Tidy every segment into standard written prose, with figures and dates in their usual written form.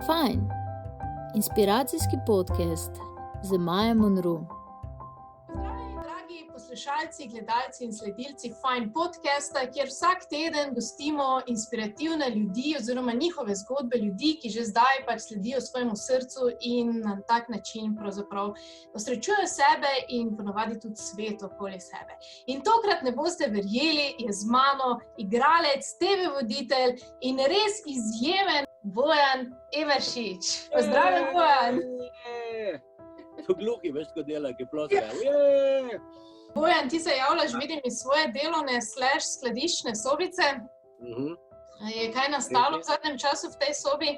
Fajn, inspiracijski podcast z Majo Monroe. Pozdravljeni, dragi poslušalci, gledalci in sledilci Fajn podcasta, kjer vsak teden gostimo inspirativne ljudi oziroma njihove zgodbe ljudi, ki že zdaj sledijo svojemu srcu in na tak način pravzaprav osrečujejo sebe in ponavadi tudi svet okoli sebe. In tokrat ne boste verjeli, je z mano igralec, TV voditelj in res izjemen Bojan Evršič. Pozdravljen, Bojan! To gluhi veš, ko dela, ki ploska. Bojan, ti se javljaš, vidim, iz svoje delovne / skladiščne sobice. Je kaj nastalo v zadnjem času v tej sobi?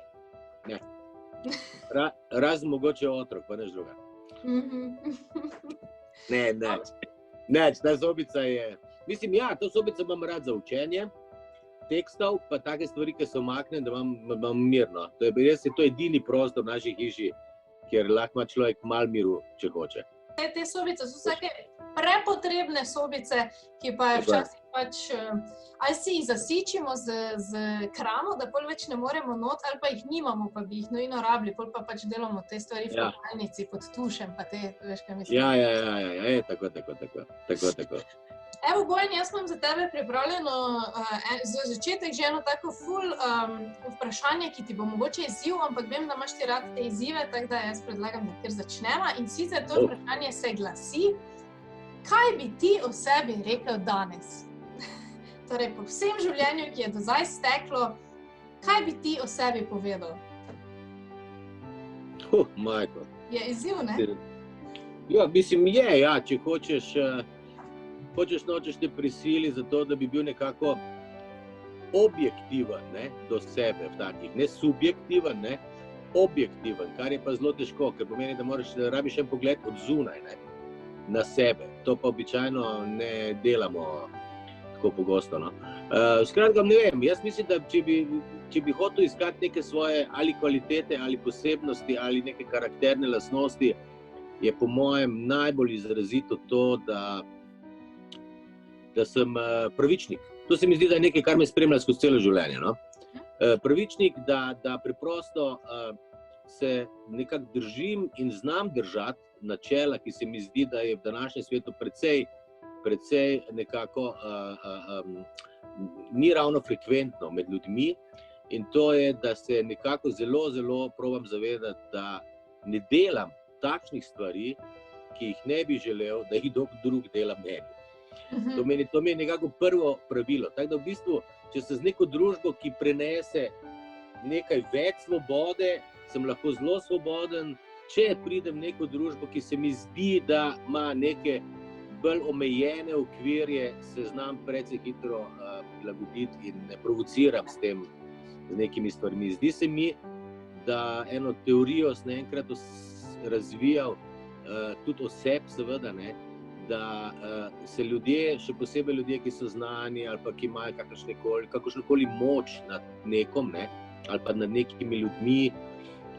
Ne. Razen mogoče otrok, pa neš druga. Ne, ta sobica je... Mislim, ja, to sobico imam rad za učenje tekstov, pa take stvari, ki se omaknem, da imam mirno. To je edini prostor v naši hiši, kjer lahko ima človek malo miru, če hoče. Te sobice so vsake prepotrebne sobice, ki pa je včasih ali si jih zasičimo z kramo, da pol več ne moremo not, ali pa jih nimamo, pa bi jih nujno rabili, pol pa delamo te stvari v kopalnici pod tušem, pa te, veš kaj mislim. Ja, tako. Evo, Bojan, jaz imam za tebe pripravljeno za začetek že eno tako vprašanje, ki ti bo mogoče izziv, ampak vem, da imaš ti rad te izzive, tako da jaz predlagam, da kar začneva. In sicer to vprašanje se glasi, kaj bi ti o sebi rekel danes? Torej, po vsem življenju, ki je do zdaj steklo, kaj bi ti o sebi povedal? Majko. Je izziv, ne? Ja, mislim, če hočeš nočeš te prisili za to, da bi bil nekako objektiven, ne, do sebe v takih, ne subjektiven, ne, objektiven, kar je pa zelo težko, ker pomeni, da rabiš en pogled od zunaj, ne, na sebe. To pa običajno ne delamo tako pogosto, no. Skratka, ne vem, jaz mislim, da če bi hotel iskati neke svoje ali kvalitete, ali posebnosti, ali neke karakterne lastnosti, je po mojem najbolj izrazito to, da sem pravičnik. To se mi zdi, da je nekaj, kar me spremlja skozi celo življenje. No? Pravičnik, da preprosto se nekako držim in znam držati načela, ki se mi zdi, da je v današnjem svetu precej nekako ni ravno frekventno med ljudmi, in to je, da se nekako zelo probam zavedati, da ne delam takšnih stvari, ki jih ne bi želel, da jih drug dela meni. To mi je nekako prvo pravilo. Tako da v bistvu, če se z neko družbo, ki prenese nekaj več svobode, sem lahko zelo svoboden. Če pridem v neko družbo, ki se mi zdi, da ima neke bolj omejene okvirje, se znam precej hitro prilagoditi in ne provociram s tem, z nekimi stvarmi. Zdi se mi, da eno teorijo sem enkrat razvijal, tudi oseb seveda, ne, da se ljudje, še posebej ljudje, ki so znani ali pa ki imajo kakršnokoli moč nad nekom, ne, ali pa nad nekimi ljudmi,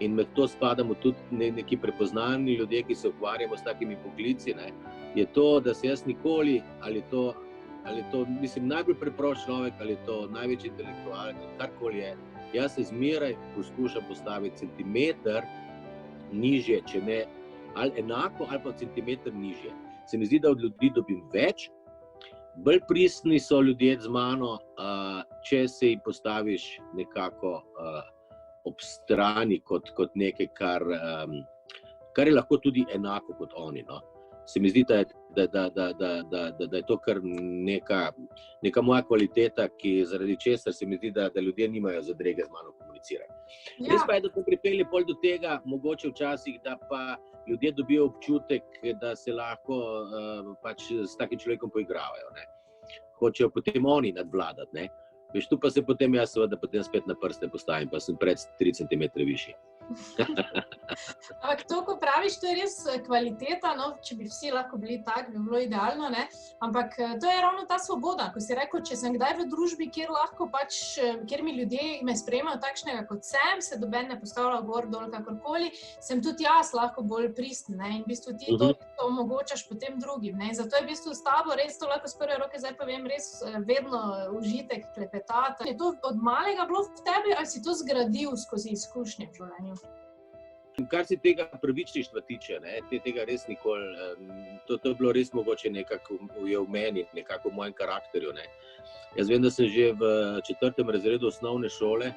in med to spadamo tudi neki prepoznani ljudje, ki se ukvarjamo s takimi poklici, ne, je to, da se jaz nikoli, ali je to mislim, najbolj preprost človek, ali je to največji intelektualec, karkoli je, jaz se zmeraj poskušam postaviti centimeter nižje, če ne, ali enako, ali pa centimeter nižje. Se mi zdi, da od ljudi dobim več, bolj pristni so ljudje z mano, če se jim postaviš nekako ob strani kot nekaj, kar je lahko tudi enako kot oni. No. Se mi zdi, da je to kar neka moja kvaliteta, ki zaradi česar se mi zdi, da ljudje nimajo zadrege z mano komunicirati. Res pa je, da smo pripeli pol do tega, mogoče včasih, da pa ljudje dobijo občutek, da se lahko s takim človekom poigravajo. Ne. Hočejo potem oni nadvladati. Ne. Veš, tu pa se potem jaz seveda spet na prste postavim, pa sem pred 3 cm višji. Ampak to, ko praviš, to je res kvaliteta, no, če bi vsi lahko bili tak, bi bilo idealno, ne? Ampak to je ravno ta svoboda, ko si rekel, če sem kdaj v družbi, kjer lahko pač, kjer mi ljudje me sprejemajo takšnega, kot sem, se doben ne postavlja gor, dol, kakorkoli, sem tudi jaz lahko bolj pristen, ne? In v bistvu ti to omogočaš potem drugim, ne? Zato je v bistvu s tabo res to lahko s prve roke, zdaj pa vem, res vedno užitek, klepetati. Je to od malega bilo v tebi, ali si to zgradil skozi izkušnje v življenju? Kar se tega pravičništva tiče, ne, tega res nikoli, to je bilo res mogoče nekako je v meni, nekako v mojem karakterju. Ne. Jaz vem, da sem že v 4. razredu osnovne šole,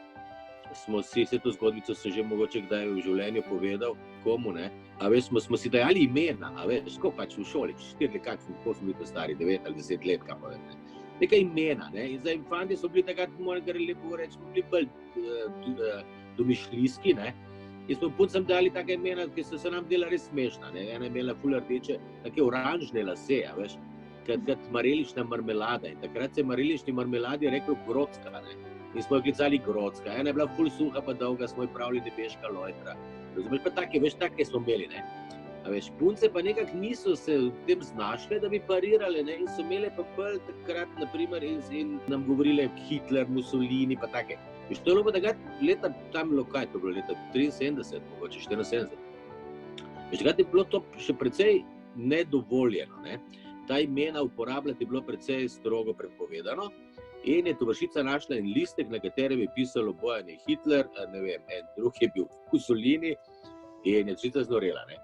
vse to zgodbico sem že mogoče kdaj v življenju povedal komu, ne. A veš, smo si dajali imena, a veš, ko pač v šoli, 4 let, kako smo bili to stari, 9 ali 10 let, kaj pa vem, ne. Nekaj imena, ne, in zdaj fanti so bili takrat, moram kar lepo reči, smo bili bolj domišljijski, ne. In smo puncem dali take imena, ki so se nam dela res smešna, ne. Ena je imela ful rdeče, take oranžne lase, a veš, kot marelična marmelada. In takrat se marelični marmeladi je rekel Grocka, ne. In smo jo klicali Grocka. Ena je bila ful suha pa dolga, smo jo pravili Debeška lojtra. Razumeš, pa take, veš, take smo imeli, ne. A veš, punce pa nekako niso se v tem znašle, da bi parirale, ne, in so imele pa bolj takrat, naprimer, in nam govorile Hitler, Mussolini, pa take. Veš, to je bilo pa takrat leta, tam lokaj, to je bilo leta 73, mogoče 74. Veš, takrat je bilo to še precej nedovoljeno, ne. Ta imena uporabljati je bilo precej strogo prepovedano in je tovarišica našla en listek, na katerem je pisalo Bojan je Hitler, ne vem, en drug je bil Mussolini in je čisto znorela, ne.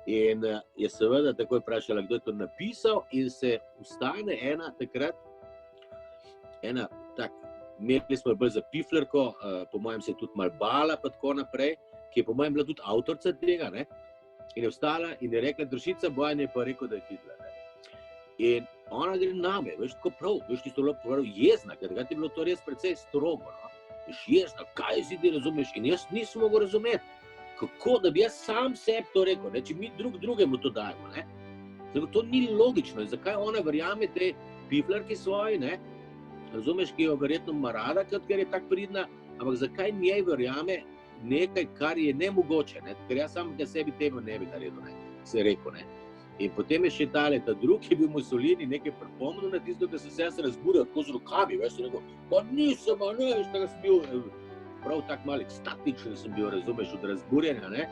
In je seveda takoj vprašala, kdo je to napisal in se vstane ena takrat, imeli smo bolj za piflerko, po mojem se je tudi malo bala pa tako naprej, ki je po mojem bila tudi avtorica tega, ne, in je vstala in je rekla Dršica, Bojan je pa rekel, da je Hitler, ne. In ona gre name, veš, tako prav, veš, tisto bilo prav jezna, ker takrat je bilo to res precej strogo, no, veš, jezna, kaj si ti razumeš, in jaz nisem mogel razumeti, kako da bi jaz sam sebi to rekel, ne, če mi drugemu to dajemo, ne. Zdaj, to ni logično, in zakaj ona verjame tej piflerki svoji, ne, razumeš, ki jo verjetno ima rada, ker je tak pridna, ampak zakaj njej verjame nekaj, kar je nemogoče, ne, ker jaz sam sebi tebe ne bi naredil, ne, se je rekel, ne. In potem je še ta drug, ki je bil Mussolini, nekaj pripomnil na tisto, da sem se jaz razburjal tako z rokami, veš, sem rekel, pa nisem, a ne, veš, da sem bil prav tak malo ekstatičen sem bil, razumeš, od razburjenja, ne.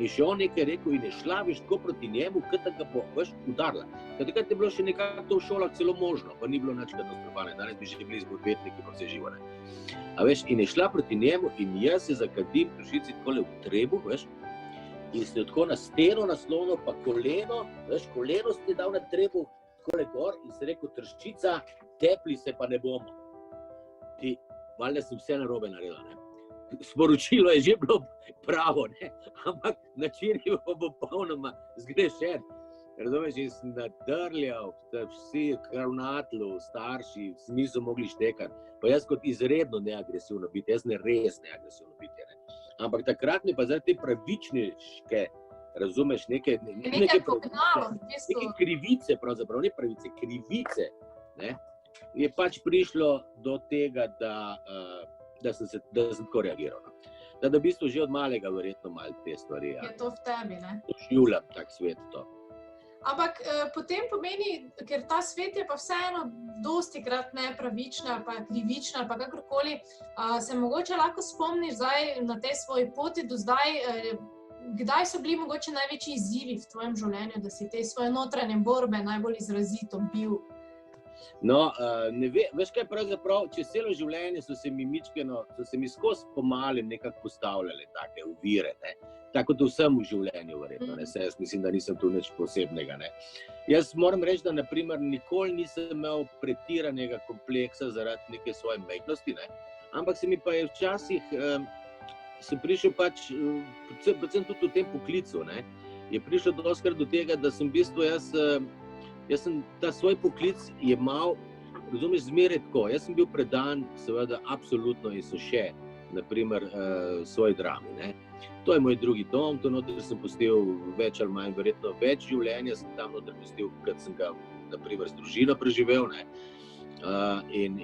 In še on nekaj rekel in je šla, veš, tako proti njemu, kot da ga bo, veš, udarila. Ker takrat je bilo še nekako to v šolah celo možno, pa ni bilo nič katastrofalne, danes bi že bili odvetniki pa vse živo, ne. A veš, in je šla proti njemu in jaz se zakadim Dršici takole v trebuh, veš, in se tako na steno naslonil, pa koleno, veš, koleno ste dal na trebuh, takole gor in se rekel, Dršica, tepli se pa ne bomo. Ti, valjda sem vse narobe naredila, ne. Sporočilo je že bilo pravo, ne, ampak način je bil popolnoma zgrešen. Razumeš, in sem nadrljal, vsi ravnatelji, starši, niso mogli štekati. Pa jaz kot izredno neagresivno biti, jaz ne res neagresivno biti, ne. Ampak takrat mi pa zdaj te pravičniške, razumeš, neke krivice, pravzaprav, ne pravice, krivice, ne, je pač prišlo do tega, da sem tako reagiral. Da v bistvu že od malega verjetno malo te stvari. Je to v tebi, ne? Doživljam tak svet to. Ampak potem pomeni, ker ta svet je pa vseeno dostikrat nepravična ali pa krivična ali pa kakorkoli, se mogoče lahko spomniš zdaj na tej svoji poti do zdaj, kdaj so bili mogoče največji izzivi v tvojem življenju, da si te svoje notranje borbe najbolj izrazito bil? No, ne veš kaj pravzaprav, čez celo življenje so se mi skozi pomalim nekako postavljale take ovire, ne. Tako kot vsem v življenju verjetno, ne, jaz mislim, da nisem tu nič posebnega, ne. Jaz moram reči, da naprimer nikoli nisem imel pretiranega kompleksa zaradi neke svoje majhnosti, ne, ampak se mi pa je včasih, sem prišel pač, predvsem tudi v tem poklicu, ne, je prišlo dostikrat do tega, da sem v bistvu jaz sem ta svoj poklic jemal, razumeš, zmeraj tako. Jaz sem bil predan, seveda, absolutno in so še, naprimer, svoji drami, ne. To je moj drugi dom, to noter sem pustil več ali manj, verjetno več življenja sem tam noter pustil, kot sem ga, naprimer, z družino preživel, ne. In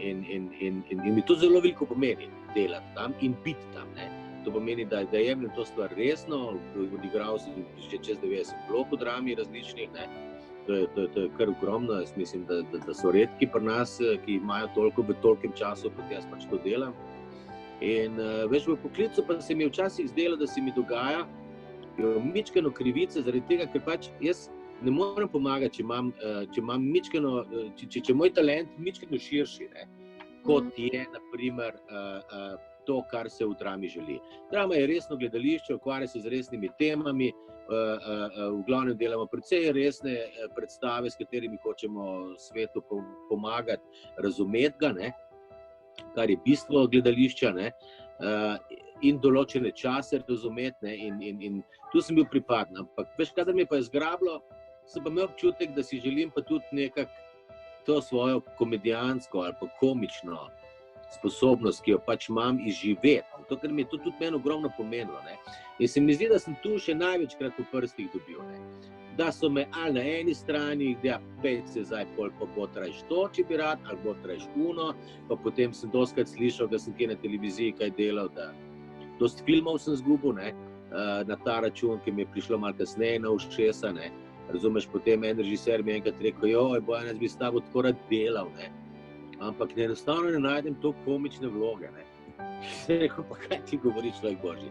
mi to zelo veliko pomeni, delati tam in biti tam, ne. To pomeni, da jemljem to stvar resno, odigral sem že čez 90 vlog v drami različnih, ne. To je kar ogromno, jaz mislim, da so redki pri nas, ki imajo toliko v tolikem času, kot jaz pač to delam. In veš, v poklicu pa se mi je včasih zdelo, da se mi dogaja mičkeno krivice, zaradi tega, ker pač jaz ne morem pomagati, če imam mičkeno, če moj talent mičkeno širši, ne, kot je, na primer, to, kar se v drami želi. Drama je resno gledališče, ukvarja se z resnimi temami, v glavnem delamo precej resne predstave, s katerimi hočemo svetu pomagati, razumeti ga, ne, kar je bistvo gledališča, ne, in določene čase razumeti, ne, in tu sem bil pripaden. Ampak veš, kadar mi pa je zgrabilo, sem pa imel občutek, da si želim pa tudi nekako to svojo komedijansko ali pa komično sposobnost, ki jo pač imam, izživeti. To, ker mi je to tudi meni ogromno pomenilo, ne. In se mi zdi, da sem tu še največkrat v prstih dobil, ne. Da so me ali na eni strani, da pejt se zdaj pol, pa botrajš to, če bi rad, ali botrajš uno, pa potem sem dostikrat slišal, da sem kje na televiziji kaj delal, da dosti filmov sem zgubil, ne, na ta račun, ki mi je prišlo malo kasneje na ušesa, ne. Razumeš, potem en režiser mi je enkrat rekel, joj, Bojan, jaz bi s tabo tako rad delal, ne. Ampak enostavno ne najdem to komične vloge, ne. Sem rekel, pa kaj ti govoriš, človek božji?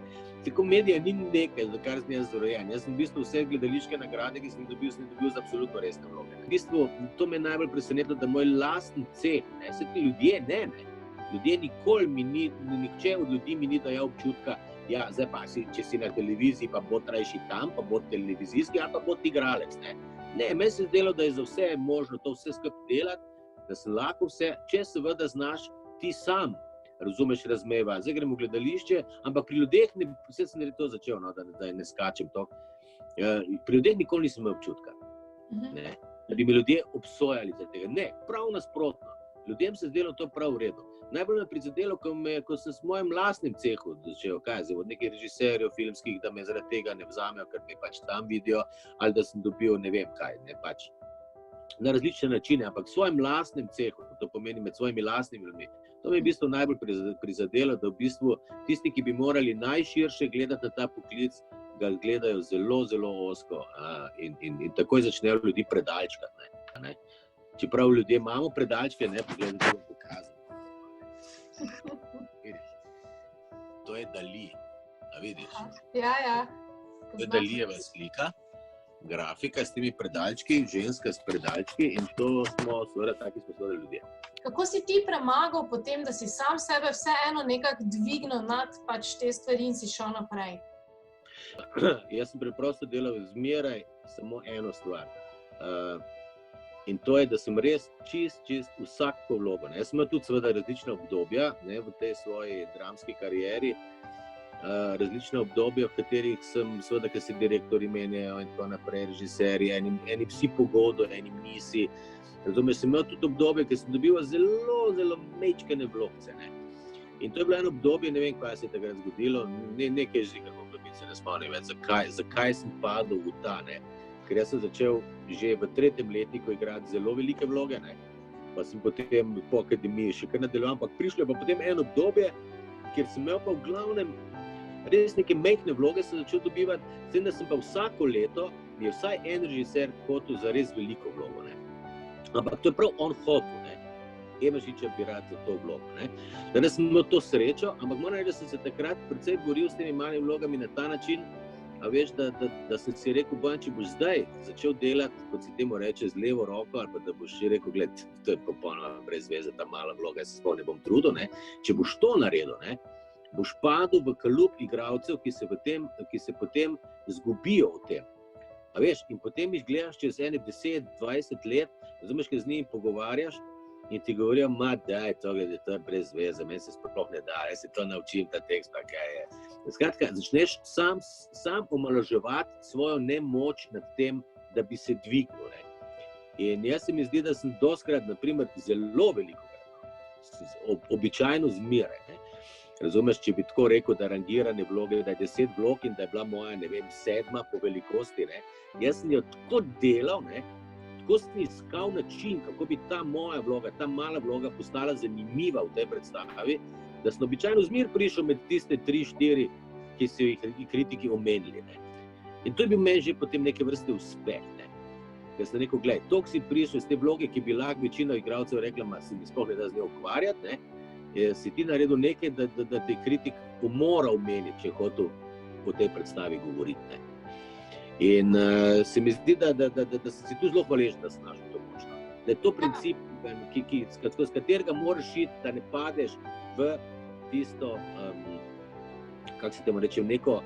Komedija ni nekaj, za kar sem jaz zrojen. Jaz sem v bistvu vse gledališke nagrade, ki sem dobil za absolutno resne vloge. V bistvu, to me je najbolj presenetilo, da moj lasten ceh, ne, vse ti ljudje, ne. Ljudje nikoli nihče od ljudi mi ni dajal občutka, ja, zdaj pa, če si na televiziji, pa bo trajši tam, pa bo televizijski, ali pa bo igralec, ne. Ne, meni se je zdelo, da je za vse možno to vse skupaj delati, da se lahko vse, če seveda znaš ti sam, razumeš, razmeva. Zdaj gremo v gledališče, ampak pri ljudeh, vse sem to začel, no, da ne skačem to, pri ljudeh nikoli nisem imel občutka, ne, da bi me ljudje obsojali za tega. Ne, prav nasprotno. Ljudem se je zdelo to prav v redu. Najbolj me prizadelo, ko sem s mojim lastnim cehu začel, od nekih režiserjev filmskih, da me zaradi tega ne vzamejo, ker me pač tam vidijo, ali da sem dobil ne vem kaj, ne, pač na različne načine, ampak svojim lastnim cehu, to pomeni med svojimi lastnimi ljudmi. To me je v bistvu najbolj prizadelo, da v bistvu tisti, ki bi morali najširše gledati na ta poklic, ga gledajo zelo, zelo ozko, in takoj začnejo ljudi predalčkati, ne. Čeprav ljudje imamo predalčke, ne, pogledam, da bom pokazal. To je Dali, a vidiš? Ja. To je Dalijeva slika, grafika s temi predalčki, ženska s predalčki, in to smo seveda taki ljudje. Kako si ti premagal potem, da si sam sebe vseeno nekako dvignil nad pač te stvari in si šel naprej? Jaz sem preprosto delal zmeraj samo eno stvar. In to je, da sem res čist vsako vlogo. Jaz sem imel tudi seveda različna obdobja, ne, v tej svoji dramski karieri, različna obdobja, v katerih sem, seveda, ker se direktorji menjajo in tako naprej, režiserji, eni psi pogodo, eni nisi. Razumeš, sem imel tudi obdobje, ker sem dobival zelo, zelo mečkene vlogce, ne. In to je bilo eno obdobje, ne vem, kaj se je takrat zgodilo, nekaj že, kako bi se ne spomnim več, zakaj sem padel v ta, ne. Ker jaz sem začel že v 3. letniku igrati zelo velike vloge, ne. Pa sem potem po akademiji še kar nadaljeval, ampak prišlo je pa potem eno obdobje, kjer sem imel pa v glavnem res neke majhne vloge sem začel dobivati, s tem, da sem pa vsako leto, mi je vsaj en režiser hotel za res veliko vlogo, ne. Ampak to je prav on hotel, ne. Emeršiča bi rad za to vlogo, ne. Danes sem imel to srečo, ampak moram reči, da sem se takrat precej boril s temi malimi vlogami na ta način, a veš, da sem si rekel, Bojan, če boš zdaj začel delati, kot si temu reče, z levo roko, ali pa da boš si rekel, gled, to je popolnoma brez veze, ta mala vloga, jaz se sploh ne bom trudil, ne. Če boš to naredil, ne, boš padel v kalup igralcev, ki se potem zgubijo v tem. A veš, in potem jih gledaš čez 10-20 let, razumeš, kaj z njimi pogovarjaš, in ti govorijo, daj, to je brez veze, meni se sploh ne da, jaz se to naučim, ta tekst, pa kaj je. Skratka, začneš sam omalovaževati svojo nemoč nad tem, da bi se dvignil, ne. In jaz se mi zdi, da sem dostikrat, na primer, zelo veliko, običajno zmeraj, ne. Razumeš, če bi tako rekel, da rangirane vloge, da je 10 vlog in da je bila moja, ne vem, 7. po velikosti, ne. Jaz sem jo tako delal, ne, tako sem iskal način, kako bi ta moja vloga, ta mala vloga postala zanimiva v tej predstavi, da sem običajno zmer prišel med tiste 3-4 ki so jih kritiki omenili. Ne. In to je bil meni že potem neke vrste uspeh. Ne. Ker sem rekel, glej, toliko si prišel iz te vloge, ki bi lahko večina igralcev rekla, ma si mi sploh ne da z njo ukvarjati, ne. Si ti naredil nekaj, da te kritik mora omeniti, če je hotel po tej predstavi govoriti. Ne. In se mi zdi, da sem si tu zelo hvaležen, da sem našel to možnost. Da je to princip, s katerega moraš iti, da ne padeš v tisto, kako se temu reče, neko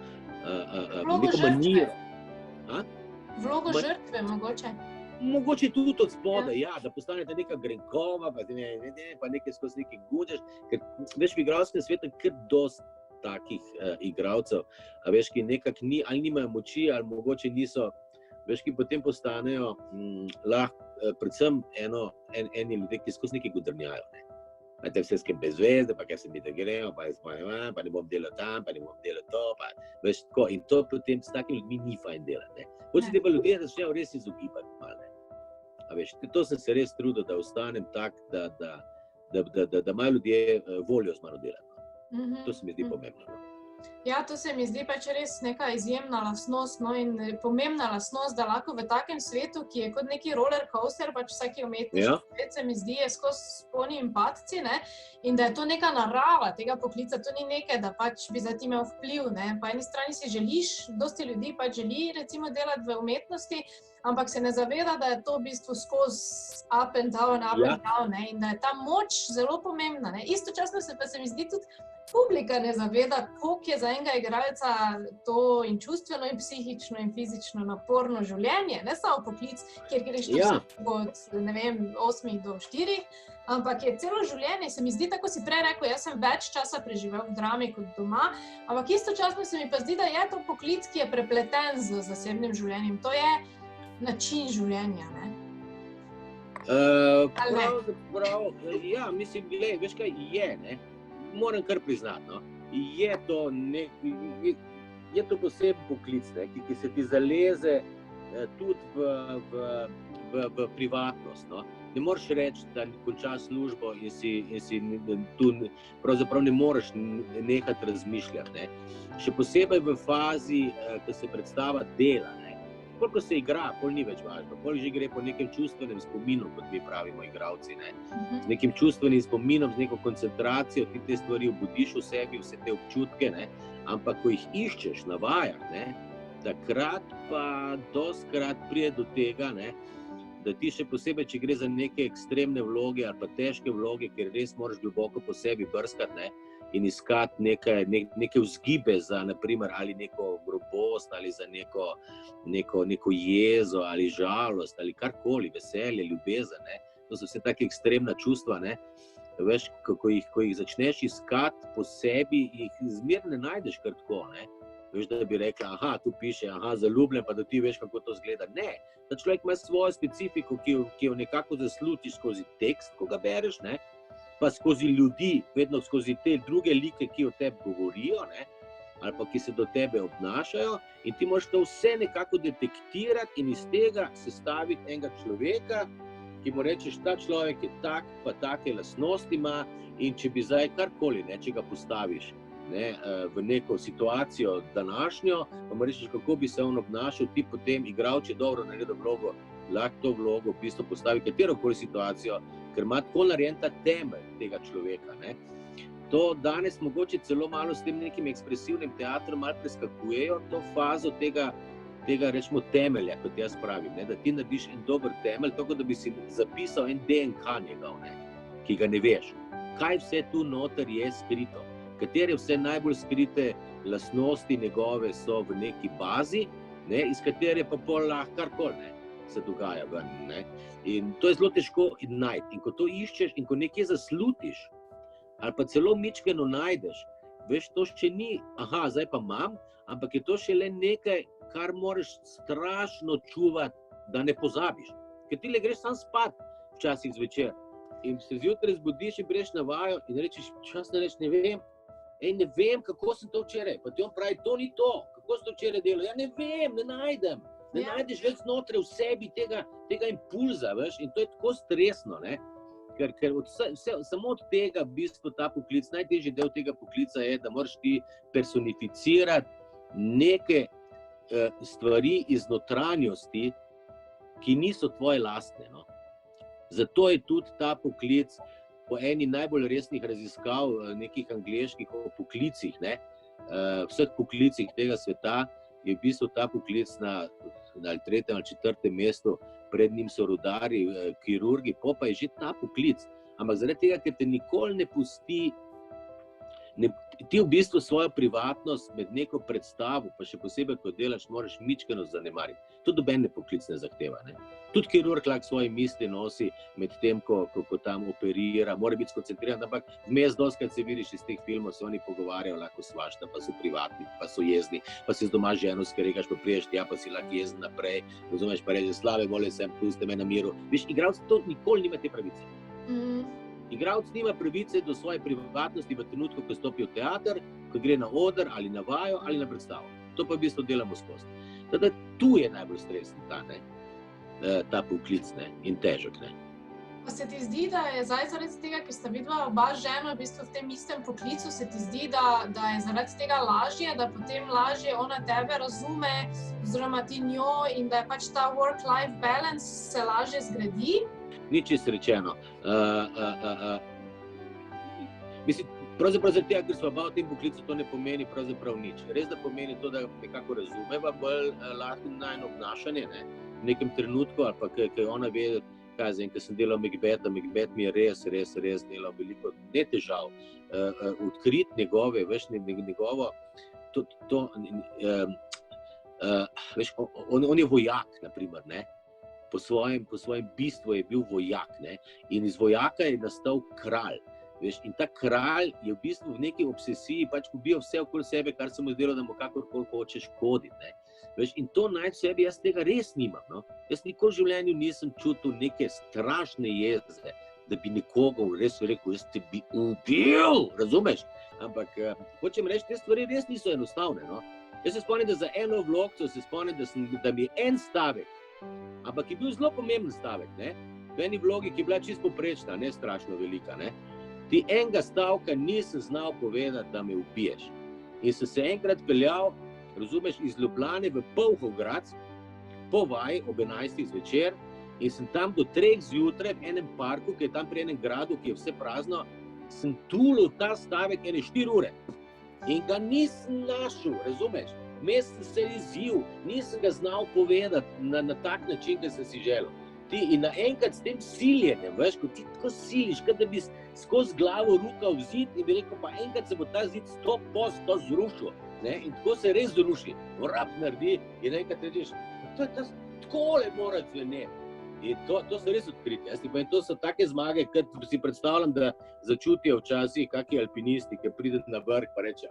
maniro. Vlogo žrtve, mogoče. Mogoče tudi od spodaj, ja, da postanete neka grenkova, pa nekaj skozi nekaj guđeš, ker veš, v igralskem svetu je kar dosti takih igralcev, a veš, ki nekako ni, ali nimajo moči, ali mogoče niso, veš, ki potem postanejo lahko, predvsem eni ljudje, ki skozi nekaj godrnjajo, ne. Te vse skem bez zvezde, pa kaj se mi da grejo, pa ne bom delal tam, pa ne bom delal to, pa veš, tako, in to potem s takimi ljudmi ni fajn delati, ne. Hoče te pa ljudje začnejo res izogibati malo, ne. A veš, to sem se res trudil, da ostanem tak, da imajo ljudje voljo z mano delati. To se mi zdi pomembno. Ja, to se mi zdi pač res neka izjemna lastnost, no, in pomembna lastnost, da lahko v takem svetu, ki je kot neki roller coaster, pač vsaki umetniški svet, se mi zdi, je skozi poni in padci, ne, in da je to neka narava tega poklica, to ni nekaj, da pač bi za ti imel vpliv, ne. Po eni strani si želiš, dosti ljudi pač želi recimo delati v umetnosti, ampak se ne zaveda, da je to v bistvu skozi up and down, ne, in da je ta moč zelo pomembna, ne. Istočasno pa se mi zdi tudi publika ne zaveda, koliko je za enega igralca to in čustveno, in psihično, in fizično naporno življenje, ne samo poklic, kjer greš od, ne vem, 8 do 4, ampak je celo življenje, se mi zdi, tako si prej rekel, jaz sem več časa preživel v drami kot doma, ampak istočasno se mi pa zdi, da je to poklic, ki je prepleten z zasebnim življenjem, to je način življenja, ne? Prav, ja, mislim, glej, veš kaj je, ne? Moram kar priznati, no. Je to poseben poklic, ne, ki se ti zaleze tudi v privatnost, no. Ne moreš reči, da končaš službo in si tu pravzaprav ne moreš nehati razmišljati, ne. Še posebej v fazi, ko se predstava dela, ne. Koliko se igra, pol ni več važno, pol že gre po nekem čustvenem spominu, kot mi pravimo igralci, ne. Z nekim čustvenim spominom, z neko koncentracijo, ti te stvari obudiš v sebi, vse te občutke, ne. Ampak ko jih iščeš na vajah, ne, takrat pa dostikrat pride do tega, ne, da ti še posebej, če gre za neke ekstremne vloge ali pa težke vloge, ker res moraš globoko po sebi brskati, ne, in iskati neke vzgibe za, naprimer, ali neko grobost, ali za neko jezo, ali žalost, ali karkoli, veselje, ljubezen, ne. To so vse take ekstremna čustva, ne. Veš, ko jih začneš iskati po sebi, jih zmer ne najdeš kar tako, ne. Veš, da bi rekla, aha, tu piše, aha, zaljubljen, pa da ti veš, kako to izgleda. Ne, ta človek ima svojo specifiko, ki jo nekako zaslutiš skozi tekst, ko ga bereš, ne. Pa skozi ljudi, vedno skozi te druge like, ki o tebi govorijo, ne, ali pa ki se do tebe obnašajo, in ti moraš to vse nekako detektirati in iz tega sestaviti enega človeka, ki mu rečeš, ta človek je tak, pa take lastnosti ima, in če bi zdaj karkoli, ne, če ga postaviš, ne, v neko situacijo današnjo, pa mu rečeš, kako bi se on obnašal, ti potem igralec je dobro naredil vlogo, lahko to vlogo v bistvu postavi katerokoli situacijo, ker ima tako narejen ta temelj tega človeka, ne. To danes mogoče celo malo s tem nekim ekspresivnim teatrom malo preskakujejo, to fazo tega rečemo temelja, kot jaz pravim, ne, da ti narediš en dober temelj, tako da bi si zapisal en DNK njegov, ne, ki ga ne veš. Kaj vse tu noter je skrito, katere vse najbolj skrite lastnosti njegove so v neki bazi, ne, iz katere pa pol lahko karkoli, ne, se dogaja ven, ne. In to je zelo težko najti. In ko to iščeš in ko nekje zaslutiš, ali pa celo mičkeno najdeš, veš, to še ni, aha, zdaj pa imam, ampak je to šele nekaj, kar moraš strašno čuvati, da ne pozabiš. Ker ti le greš sam spat včasih zvečer in se zjutraj zbudiš in greš na vajo in rečeš, časno reč, ne vem, kako sem to včeraj. Pa ti on pravi, to ni to, kako si to včeraj delal. Ja, ne vem, ne najdem. Ne najdeš več znotraj v sebi tega impulza, veš, in to je tako stresno, ne. ker samo od tega v bistvu ta poklic, najtežji del tega poklica je, da moraš ti personificirati neke stvari iz notranjosti, ki niso tvoje lastne. No. Zato je tudi ta poklic po eni najbolj resnih raziskav nekih angleških o poklicih, ne, vseh poklicih tega sveta, je v bistvu ta poklic na 3. ali 4. mestu, pred njim so rudarji, kirurgi, pa je že ta poklic. Ampak zaradi tega, ker te nikoli ne pusti, ti v bistvu svojo privatnost med neko predstavo, pa še posebej, ko delaš, moraš mičkeno zanemariti. To noben poklic ne zahteva. Ne? Tudi kirurg lahko svoje misli nosi med tem, ko tam operira, mora biti skoncentriran, ampak vmes dostikrat se vidiš iz teh filmov, se oni pogovarjajo lahko svašta, pa so privatni, pa so jezni, pa si z doma ženo skregaš, pa priješ tja, pa si lahko jezen naprej, razumeš, pa reče, slave volje sem, puste me na miru. Viš, igralci to nikoli nima te pravice. Igralec nima pravice do svoje privatnosti v trenutku, ko stopi v teater, ko gre na oder ali na vajo ali na predstavo. To pa v bistvu delamo skozi. Teda tu je najbolj stresen ta poklic, ne, in težek. Ne. Pa se ti zdi, da je zdaj zaradi tega, ker sta vidva oba žena v bistvu v tem istem poklicu, se ti zdi, da je zaradi tega lažje, da potem lažje ona tebe razume, oziroma ti njo, in da je pač ta work-life balance se lažje zgradi? Ni čisto rečeno. Mislim, pravzaprav zaradi tega, ker smo oba v tem poklicu, to ne pomeni pravzaprav nič. Res, da pomeni to, da nekako razumeva bolj lahko najno obnašanje, ne, v nekem trenutku, ali pa kaj ona ve, kaj sem delal Macbeth mi je res delal veliko, ne težav, odkriti njegove, veš, njegovo, veš, on je vojak, na primer, ne. Po svojem bistvu je bil vojak, ne? In iz vojaka je nastal kralj. Veš? In ta kralj je v bistvu v neki obsesiji pač pobijal vse okoli sebe, kar se mu zdelo, da mu kakorkoli hoče škoditi. Ne? Veš? In to naj v sebi, jaz tega res nimam. No? Jaz nikoli v življenju nisem čutil neke strašne jeze, da bi nekoga res rekel, jaz te bi ubil, razumeš? Ampak hočem reči, te stvari res niso enostavne. No? Jaz se spomnim, da za eno vlogco se spomnim, da mi je en stavek, ampak je bil zelo pomemben stavek, ne? V eni vlogi, ki je bila čisto poprečna, ne strašno velika, ne? Ti enega stavka nisem znal povedati, da me ubiješ. In sem se enkrat peljal, razumeš, iz Ljubljane v Polhograd, po vaji ob 11. zvečer, in sem tam do 3 zjutraj v enem parku, ki je tam pri enem gradu, ki je vse prazno, sem tulil ta stavek ene 4 ure. In ga nisem našel, razumeš? Vmes sem se izziv, nisem ga znal povedati na tak način, kot sem si želel. In naenkrat s tem siljenjem, veš, ko ti tako siliš, kot da bi skozi glavo rukal v zid in bi rekel, pa enkrat se bo ta zid 100% zrušil. Ne? In tako se res zruši, vrap naredi in enkrat rečeš, takole mora zveneti. In to so res odkriti. To so take zmage, kot si predstavljam, da začutijo včasih kakšni alpinisti, ki pride na vrh pa reče,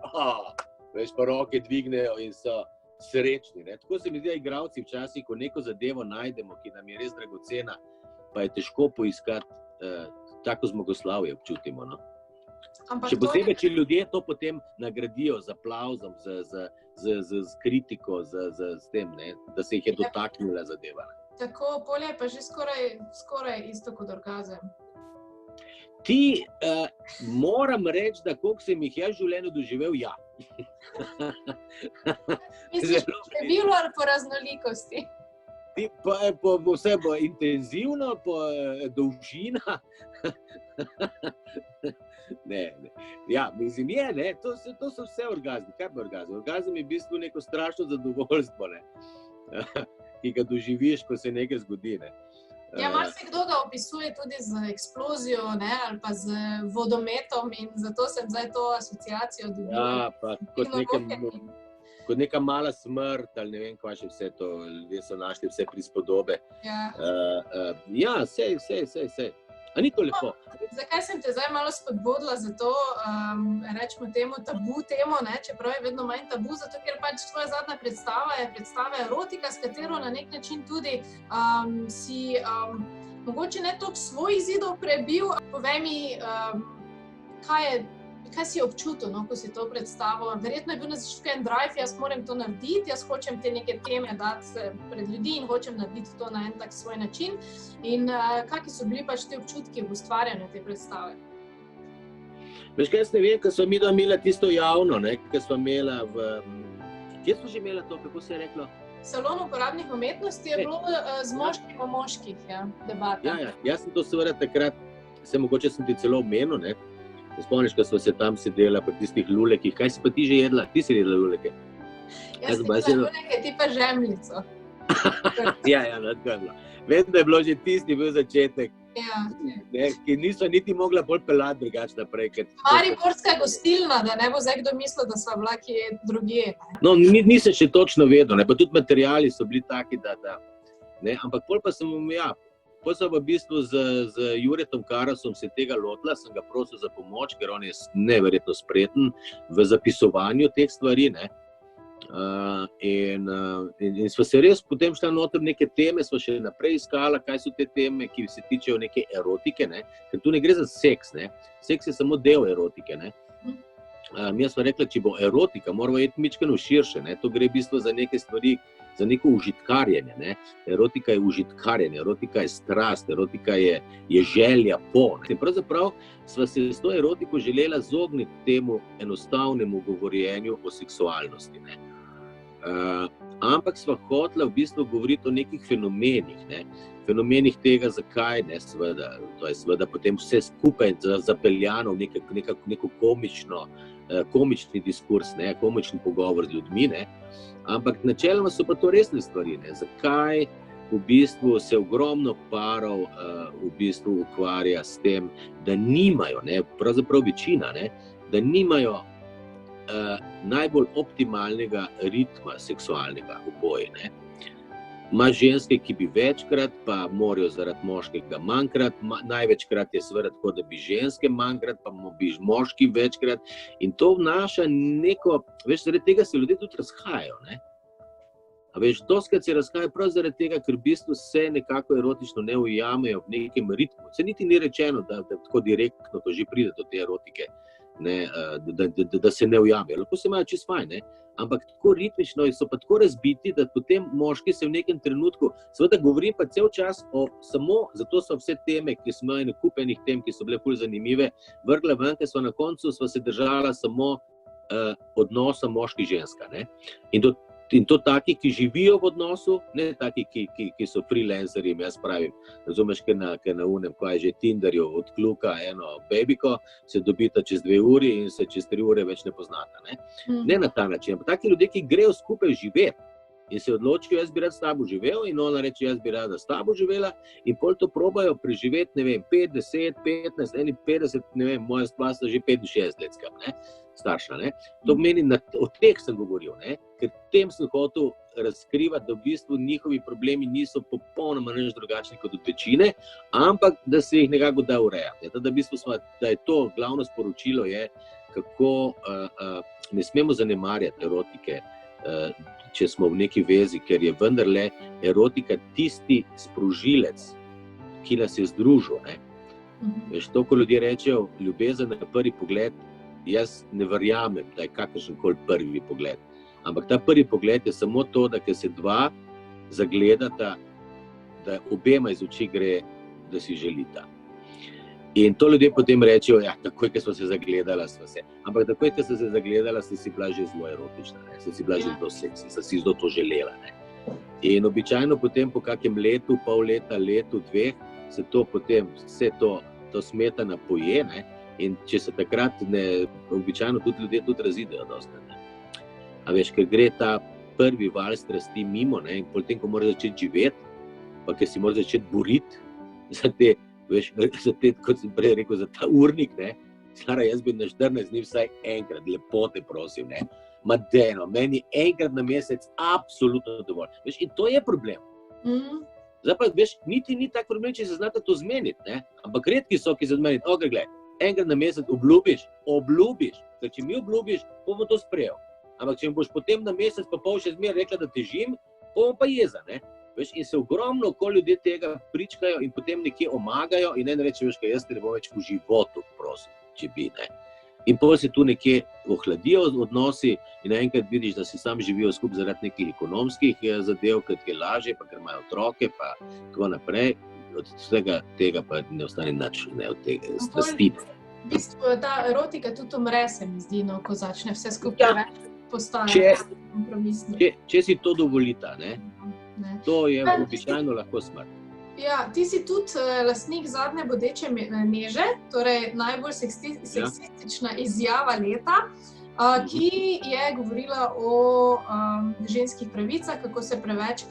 veš, pa roke dvignejo in so srečni. Ne? Tako se mi zdi, igralci včasih, ko neko zadevo najdemo, ki nam je res dragocena, pa je težko poiskati tako zmagoslavje občutimo. No? Še posebej, če ljudje to potem nagradijo z aplavzom, z kritiko, s tem, ne? Da se jih je dotaknila zadeva. Ne? Tako, polje pa že skoraj isto kot orgazem. Ti moram reči, da koliko sem jih jaz v življenju doživel, ja. Misliš, število ali po raznolikosti? Vse bo intenzivno, po dolžina. Ne. Ja, mislim je, ne, to so vse orgazmi. Kaj pa orgazm? Orgazm je v bistvu neko strašno zadovoljstvo, ne, ki ga doživiš, ko se nekaj zgodi, ne. Ja, marsikdo ga opisuje tudi z eksplozijo, ne, ali pa z vodometom in zato sem zdaj to asociacijo dobila. Ja, pa kot neka mala smrt ali ne vem, kaj še vse to, ljudje so našli vse prispodobe. Ja, sej. A ni to lepo? Zakaj sem te zdaj malo spodbudila za to, rečemo temu tabu temo, ne? Čeprav je vedno manj tabu, zato ker pač tvoja zadnja predstava je predstava erotika, s katero na nek način tudi si mogoče ne toliko svojih zidov prebil. Povej mi, kaj je v kaj si občutil, no, ko si to predstavil? Verjetno je bil na začetku en drive, jaz moram to narediti, jaz hočem te neke teme dati pred ljudi in hočem narediti to na en tak svoj način. In kakšni so bili pač te občutki v ustvarjanju te predstave? Veš kaj, jaz ne vem, ko smo mi imela tisto javno, ne, ko smo imela kje smo že imela to, kako se je reklo? Salon uporabnih umetnosti je bilo z moškim o moških, ja, debata. Ja, jaz sem to seveda takrat, mogoče sem ti celo omenil, ne. Spomniš, ko smo se tam sedela pri tistih lulekih, kaj si pa ti že jedla? Ti si jedla luleke? Jaz sem jedla luleke, ti pa žemljico. Ja, nadgrlo. Vem, da je bilo že tisti bil začetek, ja. Ki niso niti mogla bolj pelati drugače naprej. Mariborska gostilna, da ne bo zdaj kdo mislil, da sva bila kje drugje. No, nisem še točno vedel, ne, pa tudi materiali so bili taki, ne, ampak pol pa sem Pol sem v bistvu z Juretom Karasom se tega lotila, sem ga prosil za pomoč, ker on je neverjetno spreten v zapisovanju teh stvari, ne. In sva se res potem šla noter neke teme, sva še naprej iskala, kaj so te teme, ki se tičejo neke erotike, ne, ker tu ne gre za seks, ne. Seks je samo del erotike, ne. Mi sva rekla, če bo erotika, moramo iti mičkeno širše, ne. To gre v bistvu za neke stvari, za neko užitkarjenje, ne. Erotika je užitkarjenje, erotika je strast, erotika je želja po. In pravzaprav sva se s to erotiko želela zogniti temu enostavnemu govorjenju o seksualnosti, ne. Ampak sva hotela v bistvu govoriti o nekih fenomenih, ne. Fenomenih tega, zakaj, ne, seveda, to je seveda potem vse skupaj zapeljano v neko komični diskurs, ne, komični pogovor z ljudmi, ne. Ampak načeloma so pa to resne stvari, ne. Zakaj v bistvu se ogromno parov v bistvu ukvarja s tem, da nimajo, ne, pravzaprav večina, ne, da nimajo najbolj optimalnega ritma seksualnega oboje, ne. Ima ženske, ki bi večkrat, pa morajo zaradi moškega manjkrat, največkrat je seveda tako, da bi ženske manjkrat, pa bi moški večkrat, in to vnaša neko, veš, zaradi tega se ljudje tudi razhajajo, ne. A veš, dostikrat se razhajajo prav zaradi tega, ker v bistvu se nekako erotično ne ujamejo v nekem ritmu. Se niti ni rečeno, da tako direktno, ko že pride do te erotike, ne, da se ne ujamejo. Lahko se imajo čisto fajn, ne. Ampak tako ritmično so pa tako razbiti, da potem moški se v nekem trenutku, seveda govorim pa cel čas zato so vse teme, ki smo imeli nakupenih tem, ki so bile ful zanimive, vrgla ven, ker so na koncu sva se držala samo odnosa moški-ženska, ne. In to taki, ki živijo v odnosu, ne taki, ki so freelancerji, jaz pravim, razumeš, ker na unem, ko je že Tinderju odkluka eno bebiko, se dobita čez 2 uri in se čez 3 ure več ne poznata, ne. Ne na ta način, ampak taki ljudje, ki grejo skupaj živeti in se odločijo, jaz bi rad s tabo živel, in ona reče, jaz bi rada s tabo živela, in pol to probajo preživeti, ne vem, 5, 10, 15, 51, ne vem, moja stvar sta že 65 let skam, ne, starša, ne. To pomeni, o teh sem govoril, ne, ker tem sem hotel razkrivati, da v bistvu njihovi problemi niso popolnoma nič drugačni kot od večine, ampak da se jih nekako da urejati. Da v bistvu da je to glavno sporočilo je, kako ne smemo zanemarjati erotike, če smo v neki vezi, ker je vendarle erotika tisti sprožilec, ki nas je združil, ne. Veš, to, ko ljudje rečejo, ljubezen na prvi pogled, jaz ne verjamem, da je kakršenkoli prvi pogled. Ampak ta prvi pogled je samo to, da ker se dva zagledata, da obema iz oči gre, da si želita. In to ljudje potem rečejo, ja, takoj, ko smo se zagledala, sva se. Ampak takoj, ko sem se zagledala, sem si bila že zelo erotična, ne? Sem si bila že zelo seksi, sem si zelo to želela, ne? In običajno potem po kakem letu, pol leta, letu, 2, se to potem, vse to smetana poje, ne? In če se takrat običajno tudi ljudje tudi razidejo dosti, ne. A veš, ker gre ta prvi val strasti mimo, ne, in potem, ko moraš začeti živeti, pa ker si moraš začeti boriti za te, veš, kot sem prej rekel, za ta urnik, ne, Sara, jaz bi na 14 dni vsaj enkrat, lepo te prosim, ne, ma dejno, meni enkrat na mesec absolutno dovolj. Veš, in to je problem. Zdaj pa, veš, niti ni tak problem, če se znate to zmeniti, ne, ampak redki so, ki se zmeniti, glej, enkrat na mesec obljubiš, ker če mi obljubiš, bomo to sprejel. Ampak če mi boš potem na mesec pa pol še zmeraj rekla, da težim, bomo pa jeza, ne. Veš, in se ogromno okoli ljudje tega pričkajo in potem nekje omagajo in en reče, veš, kaj jaz te ne bom več v životu, prosim, če bi, ne. In potem se tu nekje ohladijo odnosi in naenkrat vidiš, da si sam živijo skupaj zaradi nekih ekonomskih zadev, ker je lažje, pa ker imajo otroke, pa tako naprej. Od vsega tega pa ne ostane nič, ne, od tega strasti. V bistvu ta erotika tudi umre, se mi zdi, no, ko začne vse skupaj postane kompromisno. Če si to dovolita, ne, to je običajno lahko smrt. Ja, ti si tudi lastnik zadnje bodeče neže, torej najbolj seksistična izjava leta, ki je govorila o ženskih pravicah, kako se preveč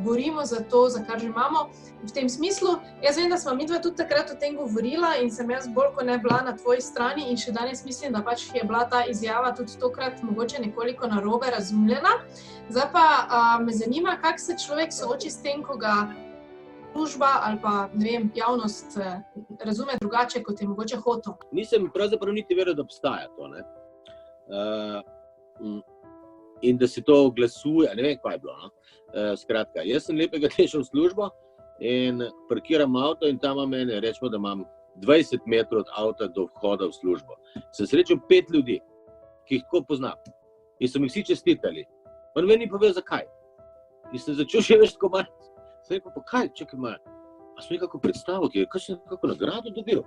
borimo za to, za kar že imamo. V tem smislu, jaz vem, da smo midva tudi takrat o tem govorila in sem jaz bolj kot ne bila na tvoji strani in še danes mislim, da pač je bila ta izjava tudi tokrat mogoče nekoliko narobe razumljena. Zdaj pa me zanima, kako se človek sooči s tem, ko ga služba ali pa, ne vem, javnost razume drugače, kot je mogoče hotel. Nisem pravzaprav niti vedel, da obstaja to, ne. In da se to oglasuje, ne vem, kaj je bilo, no. Skratka, jaz sem lepega dne šel v službo in parkiram avto in tam imam rečemo, da imam 20 metrov od avta do vhoda v službo. Sem srečal 5 ljudi, ki jih tako poznam. In so mi vsi čestitali. On meni ni povedal, zakaj. In sem začel še več tako malo. Sem rekel, pa kaj, čakaj malo. A sem nekako predstavil, kaj sem nekako nagrado dobil.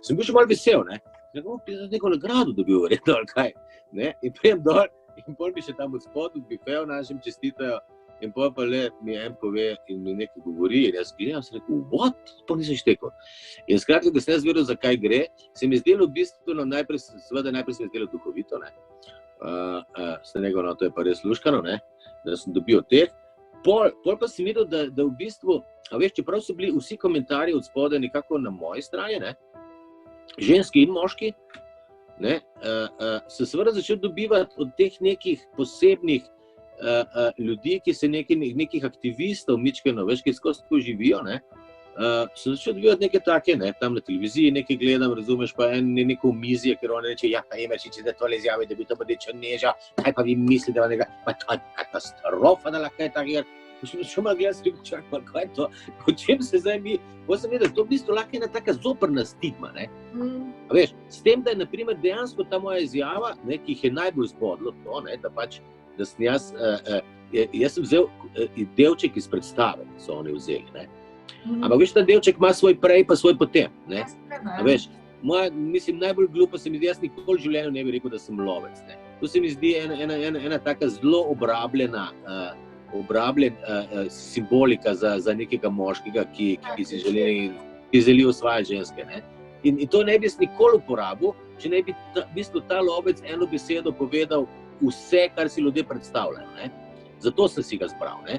Sem bil še malo vesel, ne. Sem neko nagrado dobil, verjetno, ali kaj. Ne? In prijem dol in pol mi še tam od spodu v bifeju našim čestitajo. In pol pa le mi en pove in mi nekaj govori in jaz gledam, sem rekel, what? Pa nisem štekal. In skratka, da sem jaz vedel, zakaj gre, se mi zdelo v bistvu, najprej se mi zdelo duhovito, ne. Sem rekel, no, to je pa res luškano, ne, da sem dobil od teh. Pol pa sem videl, da v bistvu, a veš, čeprav so bili vsi komentarji od spodaj nekako na moji strani, ne, ženski in moški, ne, se seveda začel dobivati od teh nekih posebnih ljudi, ki se nekih aktivistov, mičkeno, veš, ki skozi tako živijo, ne, se začel dobivati neke take, ne, tam na televiziji nekaj gledam, razumeš, pa neko omizje, ker on reče, ja, pa Emeršič, da tole izjavi, da bi to bodeča neža, kaj pa vi mislite, da pa to je katastrofa, da lahko je takega. Še malo gledati, čakaj, kaj je to, po čem se zdaj mi, bo sem vedel, to v bistvu lahko je ena taka zoprna stigma, ne. A veš, s tem, da je na primer dejansko ta moja izjava, ne, ki jih je najbolj spodlo to, ne, da pač, da sem jaz sem vzel delček iz predstave, so oni vzeli, ne. Ampak veš, ta delček ima svoj prej pa svoj potem, ne. A veš, mislim, najbolj glupo se mi zdi, jaz nikoli v življenju ne bi rekel, da sem lovec, ne. To se mi zdi ena taka zelo obrabljen simbolika za nekega moškega, ki si želi osvajati ženske, ne. In to ne bi nikoli uporabil, če ne bi v bistvu ta lovec eno besedo povedal vse, kar si ljudje predstavljajo, ne. Zato sem si ga zbral, ne.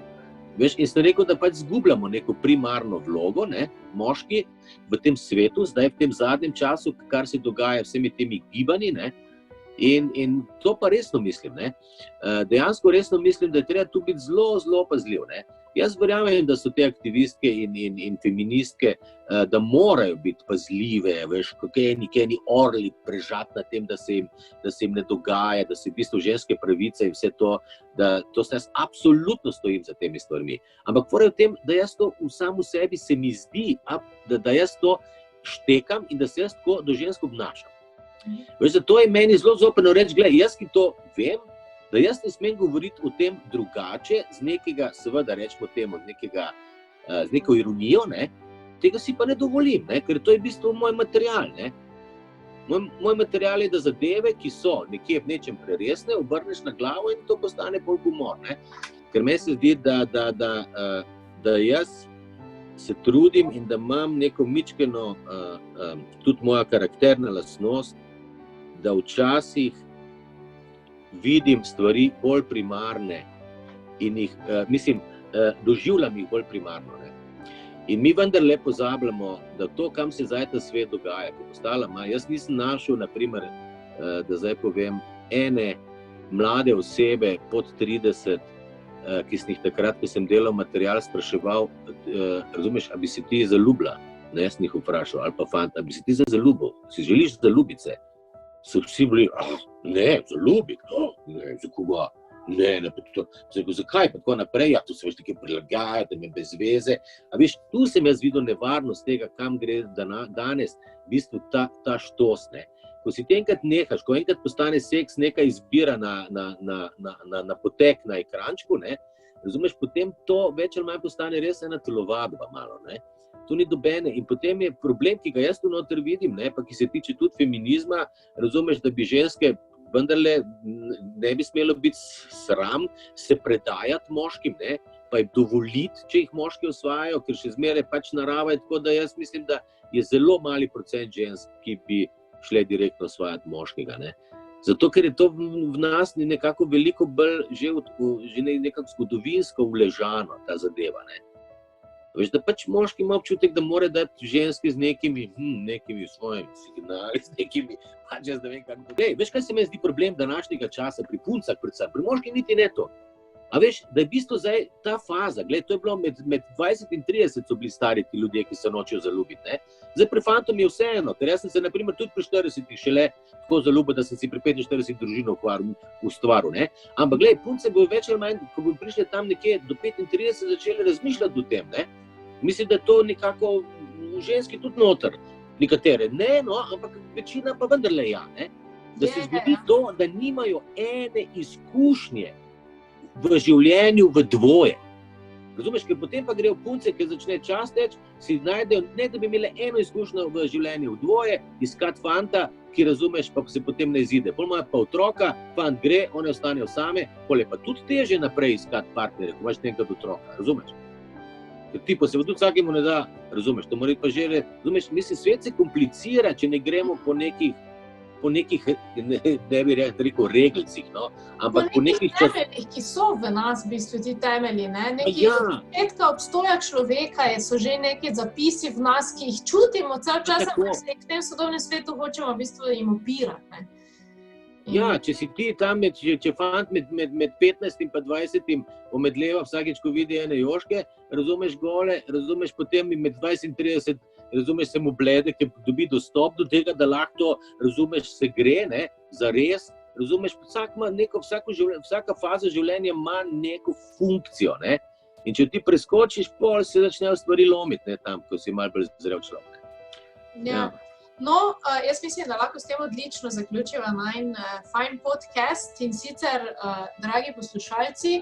Veš, in sem rekel, da pač zgubljamo neko primarno vlogo, ne, moški v tem svetu, zdaj v tem zadnjem času, kar se dogaja vsemi temi gibanji, ne. In to pa resno mislim, ne. Dejansko resno mislim, da je treba tu biti zelo, zelo pazljiv, ne. Jaz verjamem, da so te aktivistke in feministke, da morajo biti pazljive, veš, eni orli prežati na tem, da se jim ne dogaja, da se v bistvu ženske pravice in vse to, da to se jaz absolutno stojim za temi stvarmi. Ampak fora je v tem, da jaz to v samu sebi se mi zdi, da jaz to štekam in da se jaz tako do žensk obnašam. Veš, zato je meni zelo zoprno reči, gledaj, jaz ki to vem, da jaz ne smem govoriti o tem drugače, z nekega, seveda rečemo temu, z neko ironijo, ne, tega si pa ne dovolim, ne, ker to je v bistvu moj material, ne. Moj material je, da zadeve, ki so nekje v nečem preresne, obrneš na glavo in to postane bolj humor, ne. Ker meni se zdi, da jaz se trudim in da imam neko mičkeno, tudi moja karakterna lastnost, da včasih vidim stvari bolj primarne in jih, doživljam jih bolj primarno, ne. In mi vendarle pozabljamo, da to, kam se zdaj ta svet dogaja, ko postala ima, jaz nisem našel, na primer, da zdaj povem, ene mlade osebe pod 30, ki sem jih takrat, ko sem delal material, spraševal, razumeš, a bi se ti zaljubila? Ne, jaz sem jih vprašal, ali pa fant, a bi se ti zaljubil? Si želiš zaljubiti se? So vsi bili, ne, zaljubiti, ne, za koga? Ne, zakaj pa tako naprej? Ja, tu se veš nekaj prilagaja, da me bez veze. A veš, tu sem jaz videl nevarnost tega, kam gre danes, v bistvu ta štos, ne. ko si ti enkrat nehaš, ko enkrat postane seks neka izbira na potek na ekrančku, ne, razumeš, potem to več ali manj postane res ena telovadba malo, ne. To ni dobene in potem je problem, ki ga jaz tu noter vidim, ne, pa ki se tiče tudi feminizma, razumeš, da bi ženske vendarle ne bi smelo biti sram se predajati moškim, ne, pa jim dovoliti, če jih moški osvajajo, ker še zmeraj pač narava je tako, da jaz mislim, da je zelo mali procent žensk, ki bi šle direktno osvajati moškega, ne. Zato, ker je to v nas nekako veliko bolj že nekako zgodovinsko uležano, ta zadeva, ne. Veš, da pač moški ima občutek, da mora dati ženski z nekimi svojimi signali, z nekimi, pač jaz ne vem kako. Veš, kaj se mi zdi problem današnjega časa pri puncah predvsem, pri moški niti ne to. A veš, da je v bistvu zdaj ta faza, gled, to je bilo med 20 in 30 so bili stari ti ljudje, ki se nočejo zaljubiti, ne. Zdaj pri fantom je vseeno, ker jaz sem se na primer tudi pri 40 šele tako zaljubil, da sem si pri 45 družino ustvaril, ne. Ampak gled, punce bojo več ali manj, ko bojo prišli tam nekje do 35 začeli razmišljati o tem, ne. Mislim, da je to nekako v ženski tudi noter. Nekatere ne, no, ampak večina pa vendarle ja, ne. Da se zgodi to, da nimajo ene izkušnje v življenju v dvoje. Razumeš, ker potem pa grejo punce, ki začne čas teči, si najdejo, ne da bi imeli eno izkušnjo v življenju v dvoje, iskati fanta, ki razumeš, pa se potem ne izide. Pol imajo pa otroka, fant gre, one ostanejo same, pol je pa tudi težje naprej iskati partnerje, ko imaš nekaj otroka, razumeš? Ker ti pa se tudi vsakemu ne da, razumeš, to mora pa že, razumeš, mislim, svet se komplicira, če ne gremo po nekih, ne bi rekel regelcih, no, ampak po nekih temeljih, ki so v nas v bistvu ti temelji, ne, neki začetka obstoja človeka so že neki zapisi v nas, ki jih čutimo cel čas, ampak se v tem sodobnem svetu hočemo v bistvu jim opirati, ne. Ja, če si ti tam, če fant med 15 in pa 20 omedleva vsakič, ko vidi ene joške, razumeš gole, razumeš potem med 20 in 30, razumeš se mu blede, ker dobi dostop do tega, da lahko, razumeš, se gre, ne, zares, razumeš, vsaka faza življenja ima neko funkcijo, ne, in če ti preskočiš, pol se začnejo stvari lomiti, ne, tam, ko si malo bolj zrel človek. Ja. No, jaz mislim, da lahko s tem odlično zaključiva najin fajn podcast in sicer, dragi poslušalci,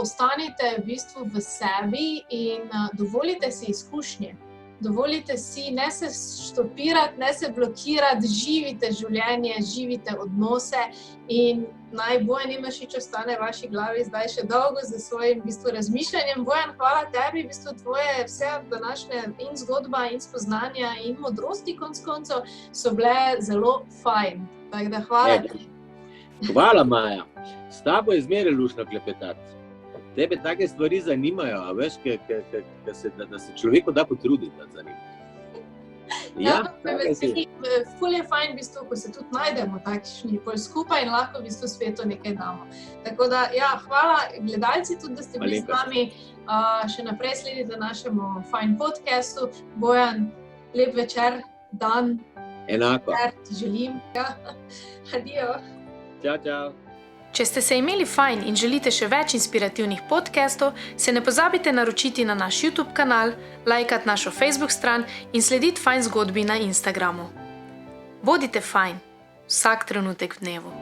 ostanite v bistvu v sebi in dovolite si izkušnje. Dovolite si, ne se štopirati, ne se blokirati, živite življenje, živite odnose in naj Bojan Imašič ostane v vaši glavi zdaj še dolgo za svojim v bistvu razmišljanjem. Bojan, hvala tebi, v bistvu tvoje vse današnje in zgodba in spoznanja in modrosti konec koncev so bile zelo fajn. Tako da hvala ti. Hvala, Maja. S tabo je zmeraj luštno klepetati. Tebe take stvari zanimajo, a veš, da se človeku da potruditi za njim. Ja, ful je fajn, v bistvu, ko se tudi najdemo takšni pol skupaj in lahko v bistvu svetu nekaj damo. Tako da, ja, hvala gledalci tudi, da ste bili z nami. Še naprej sledite našemu fajn podcastu. Bojan, lep večer, dan. Enako. Ti želim. Ja. Adijo. Čau, čau. Če ste se imeli fajn in želite še več inspirativnih podcastov, se ne pozabite naročiti na naš YouTube kanal, lajkati našo Facebook stran in slediti fajn zgodbi na Instagramu. Bodite fajn, vsak trenutek v dnevu.